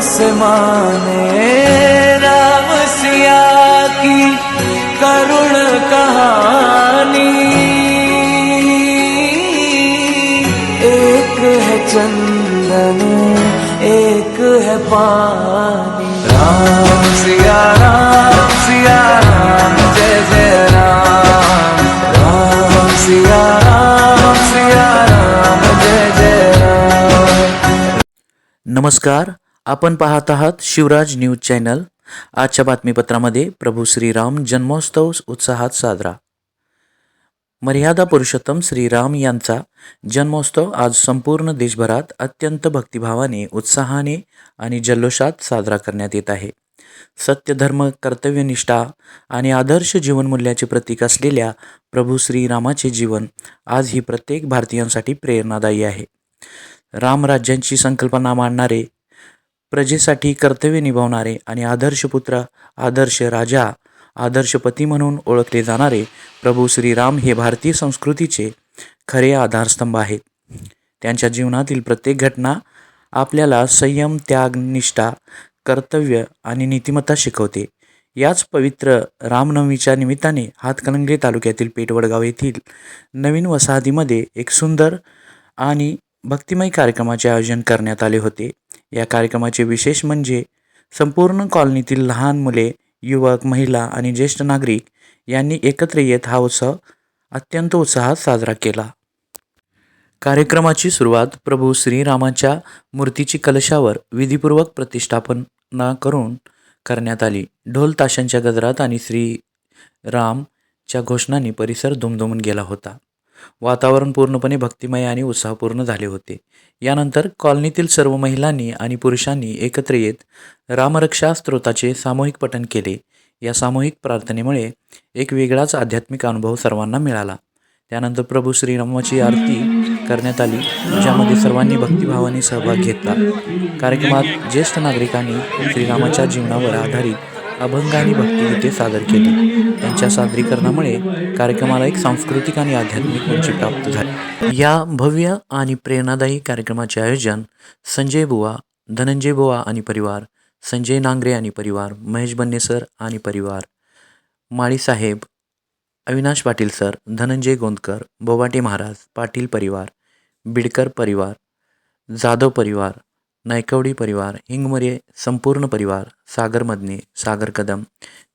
से माने राम सिया की करुण कहानी। एक है चंदन एक है पानी। राम सिया राम जय जय राम। राम सिया राम जय जय राम। नमस्कार, आपण पाहत आहात शिवराज न्यूज चॅनल। आजच्या बातमीपत्रामध्ये प्रभू श्रीराम जन्मोत्सव उत्साहात साजरा। मर्यादा पुरुषोत्तम श्रीराम यांचा जन्मोत्सव आज संपूर्ण देशभरात अत्यंत भक्तिभावाने, उत्साहाने आणि जल्लोषात साजरा करण्यात येत आहे। सत्य, धर्म, कर्तव्यनिष्ठा आणि आदर्श जीवनमूल्याचे प्रतीक असलेल्या प्रभू श्रीरामाचे जीवन आज ही प्रत्येक भारतीयांसाठी प्रेरणादायी आहे। रामराज्याची संकल्पना मांडणारे, प्रजेसाठी कर्तव्य निभावणारे आणि आदर्श पुत्र, आदर्श राजा, आदर्श पती म्हणून ओळखले जाणारे प्रभू श्रीराम हे भारतीय संस्कृतीचे खरे आधारस्तंभ आहेत। त्यांच्या जीवनातील प्रत्येक घटना आपल्याला संयम, त्याग, निष्ठा, कर्तव्य आणि नीतिमत्ता शिकवते। याच पवित्र रामनवमीच्या निमित्ताने हातकणंगले तालुक्यातील पेठवडगाव येथील नवीन वसाहतीमध्ये एक सुंदर आणि भक्तिमय कार्यक्रमाचे आयोजन करण्यात आले होते। या कार्यक्रमाचे विशेष म्हणजे संपूर्ण कॉलनीतील लहान मुले, युवक, महिला आणि ज्येष्ठ नागरिक यांनी एकत्र येत हा उत्सव अत्यंत उत्साहात साजरा केला। कार्यक्रमाची सुरुवात प्रभू श्रीरामाच्या मूर्तीची कलशावर विधिपूर्वक प्रतिष्ठापना करून करण्यात आली। ढोल ताशांच्या गजरात आणि श्रीरामच्या घोषणांनी परिसर दुमदुमून गेला होता। वातावरण पूर्णपणे भक्तिमय आणि उत्साहपूर्ण झाले होते। यानंतर कॉलनीतील सर्व महिलांनी आणि पुरुषांनी एकत्र येत रामरक्षा स्तोत्राचे सामूहिक पठण केले। या सामूहिक प्रार्थनेमुळे एक वेगळाच आध्यात्मिक अनुभव सर्वांना मिळाला। त्यानंतर प्रभू श्रीरामाची आरती करण्यात आली, ज्यामध्ये सर्वांनी भक्तिभावाने सहभाग घेतला। कार्यक्रमात ज्येष्ठ नागरिकांनी श्रीरामाच्या जीवनावर आधारित अभंग आणि भक्तिगीते सादर केली। त्यांच्या सादरीकरणामुळे कार्यक्रमाला एक सांस्कृतिक आणि आध्यात्मिक उंची प्राप्त झाली। या भव्य आणि प्रेरणादायी कार्यक्रमाचे आयोजन संजय बुवा, धनंजय बुवा आणि परिवार, संजय नांगरे आणि परिवार, महेश बन्ने सर आणि परिवार, माळी साहेब, अविनाश पाटील सर, धनंजय गोंदकर, बोबाटे महाराज, पाटील परिवार, बिडकर परिवार, जाधव परिवार, नायकवडी परिवार, हिंगमरे संपूर्ण परिवार, सागर मदने, सागर कदम,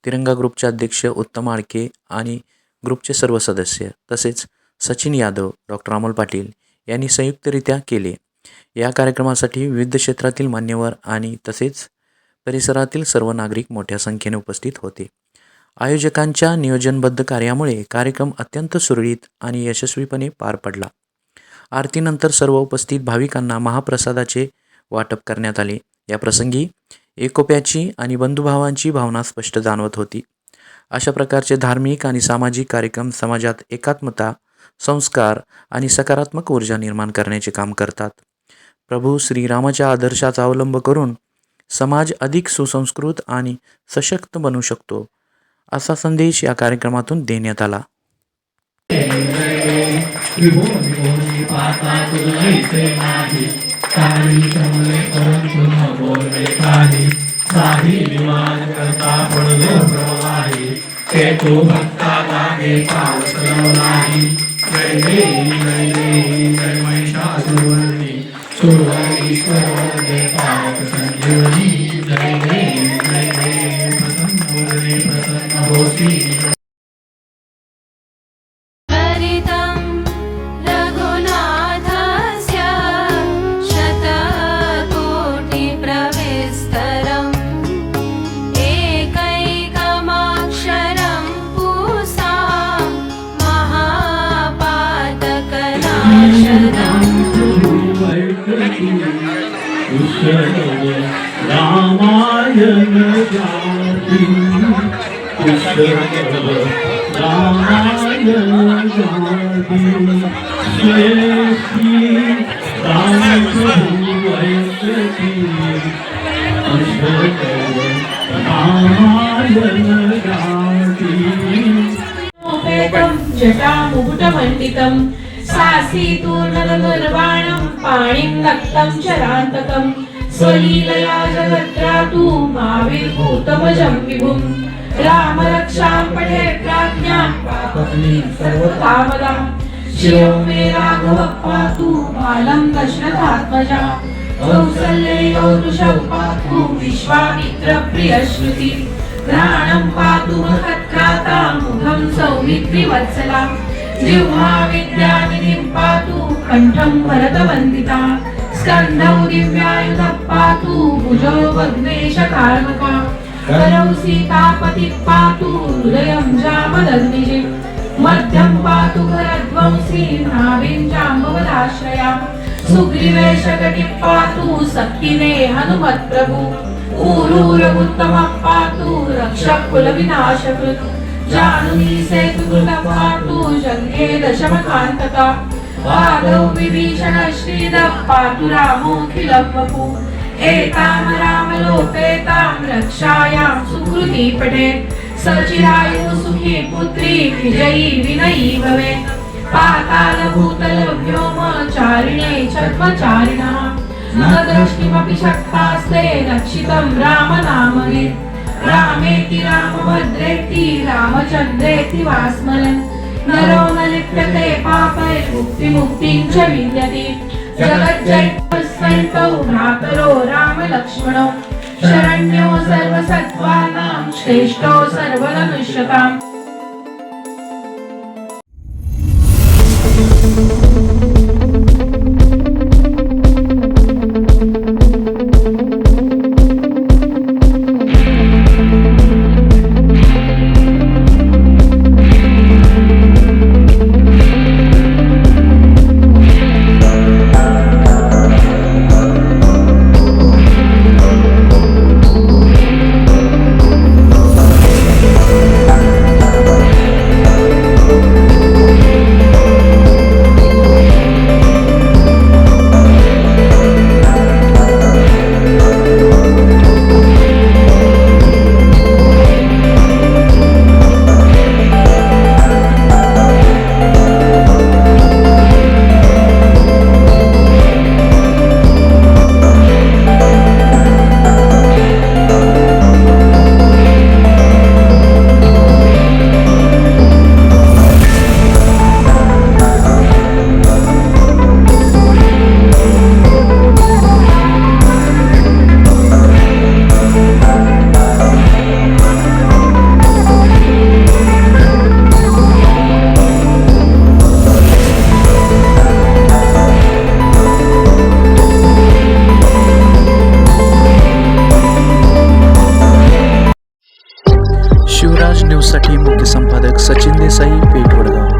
तिरंगा ग्रुपचे अध्यक्ष उत्तम आळके आणि ग्रुपचे सर्व सदस्य, तसेच सचिन यादव, डॉक्टर अमोल पाटील यांनी संयुक्तरित्या केले। या कार्यक्रमासाठी विविध क्षेत्रातील मान्यवर आणि तसेच परिसरातील सर्व नागरिक मोठ्या संख्येने उपस्थित होते। आयोजकांच्या नियोजनबद्ध कार्यामुळे कार्यक्रम अत्यंत सुरळीत आणि यशस्वीपणे पार पडला। आरतीनंतर सर्व उपस्थित भाविकांना महाप्रसादाचे वाटप करण्यात आले। या प्रसंगी एकोप्याची आणि बंधुभावांची भावना स्पष्ट जाणवत होती। अशा प्रकारचे धार्मिक आणि सामाजिक कार्यक्रम समाजात एकात्मता, संस्कार आणि सकारात्मक ऊर्जा निर्माण करण्याचे काम करतात। प्रभू श्रीरामाच्या आदर्शाचा अवलंब करून समाज अधिक सुसंस्कृत आणि सशक्त बनू शकतो, असा संदेश या कार्यक्रमातून देण्यात आला। जटामुकुटमण्डितं सासीतूर्णदुर्बाणं पाणिं रक्तं चरान्तकं स्वलीलया जगत्रातु माविर्भूतमजं विभुं राम रक्षां पठे प्राज्ञां पापकलीं सर्वकामदां शिरो मे राघवः पातु बालं दशरथात्मजा कौसल्ययो वृषः पातु विश्वामित्रप्रियश्रुति प्राणं पातु महत्क्राता मुखं सौमित्रिवत्सला जिह्वा विद्यानिधिं पातु कण्ठं भरतवन्दिता स्कन्धौ दिव्यायुधः पातु भुजौ भग्नेशकार्मुका करौ सीतापतिः पातु हृदयं जामदग्निजे मध्यं पातु भरद्वंशी नाभिं जाम्बवदाश्रया सुग्रीवेशकटिः पातु सखिने हनुमत्प्रभु ऊरूरगुत्तमः पातु रक्षः कुलविनाशकृत् जाह्नवी सेतुकृतः पातु जङ्घे दशमकान्तका पादौ विभीषण श्रीदः पातु रामोऽखिलः वपुः एतां रामलोपेतां रक्षायां सुकृती पठेत् सचिरायुः सुखी पुत्री विजयी विनयी भवेत् पातालभूतलव्योमचारिणे छद्मचारिणः न द्रष्टुमपि शक्तास्ते रक्षितं रामनामने रामेति रामभद्रेति रामचन्द्रेति वा स्मरन् नरो न लिप्यते पापैर्मुक्तिमुक्तिं च विन्दति जगज्जयन्तौ भ्रातरो रामलक्ष्मणौ शरण्यो सर्वसत्त्वानां श्रेष्ठो सर्वधनुष्यताम्। शिवराज न्यूजसाठी मुख्य संपादक सचिन देसाई, पेठ, वडगाव.